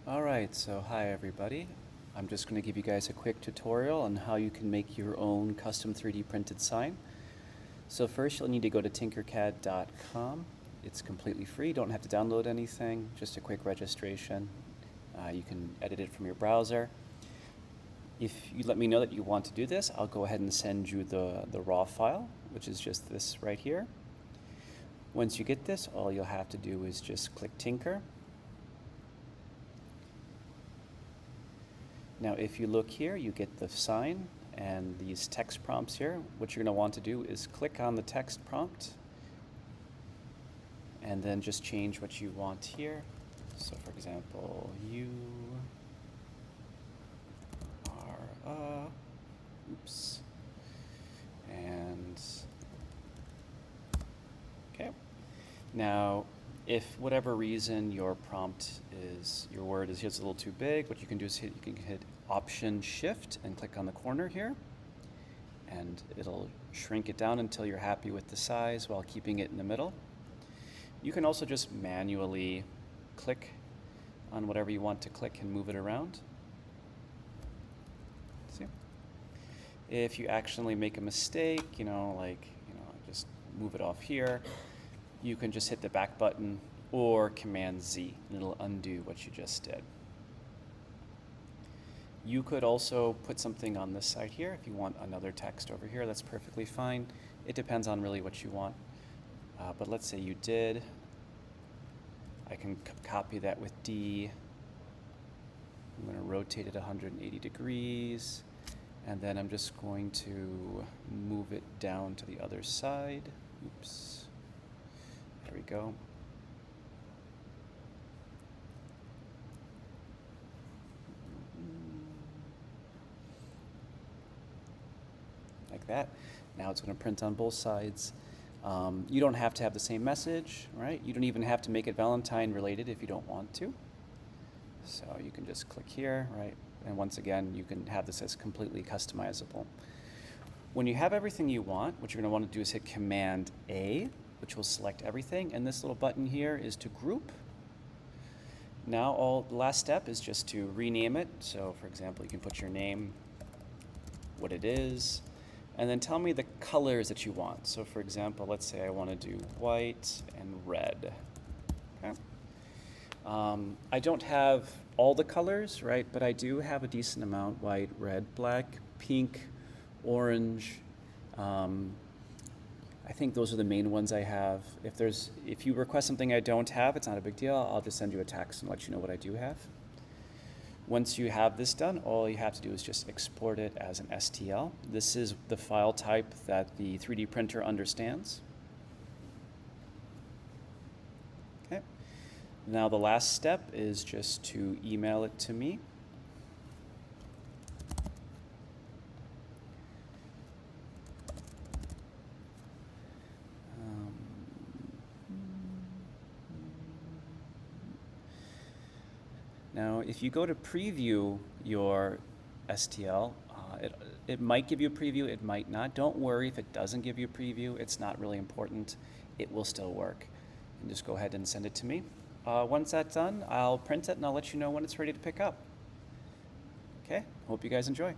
Alright, so hi everybody. I'm just going to give you guys a quick tutorial on how you can make your own custom 3D printed sign. So first you'll need to go to TinkerCAD.com. It's completely free, don't have to download anything, just a quick registration. You can edit it from your browser. If you let me know that you want to do this, I'll go ahead and send you the raw file, which is just this right here. Once you get this, all you'll have to do is just click Tinker. Now if you look here, you get the sign and these text prompts here. What you're going to want to do is click on the text prompt and then just change what you want here. So for example, you are oops, and okay. Now if whatever reason your prompt is, your word is just a little too big, what you can do is you can hit Option Shift and click on the corner here, and it'll shrink it down until you're happy with the size while keeping it in the middle. You can also just manually click on whatever you want to click and move it around. See? If you accidentally make a mistake, just move it off here, you can just hit the back button or Command Z and it'll undo what you just did. You could also put something on this side here. If you want another text over here, that's perfectly fine. It depends on really what you want. But let's say you did. I can copy that with D. I'm going to rotate it 180 degrees. And then I'm just going to move it down to the other side. Oops. There we go. Like that. Now it's going to print on both sides. You don't have to have the same message, right? You don't even have to make it Valentine related if you don't want to. So you can just click here, right? And once again, you can have this as completely customizable. When you have everything you want, what you're going to want to do is hit Command A, which will select everything, and this little button here is to group. Now the last step is just to rename it. So for example, you can put your name, what it is, and then tell me the colors that you want. So for example, let's say I want to do white and red. Okay. I don't have all the colors, right, but I do have a decent amount: white, red, black, pink, orange. I think those are the main ones I have. If you request something I don't have, it's not a big deal. I'll just send you a text and let you know what I do have. Once you have this done, all you have to do is just export it as an STL. This is the file type that the 3D printer understands. Okay. Now the last step is just to email it to me. Now, if you go to preview your STL, it might give you a preview, it might not. Don't worry if it doesn't give you a preview. It's not really important. It will still work. And just go ahead and send it to me. Once that's done, I'll print it and I'll let you know when it's ready to pick up. Okay, hope you guys enjoy.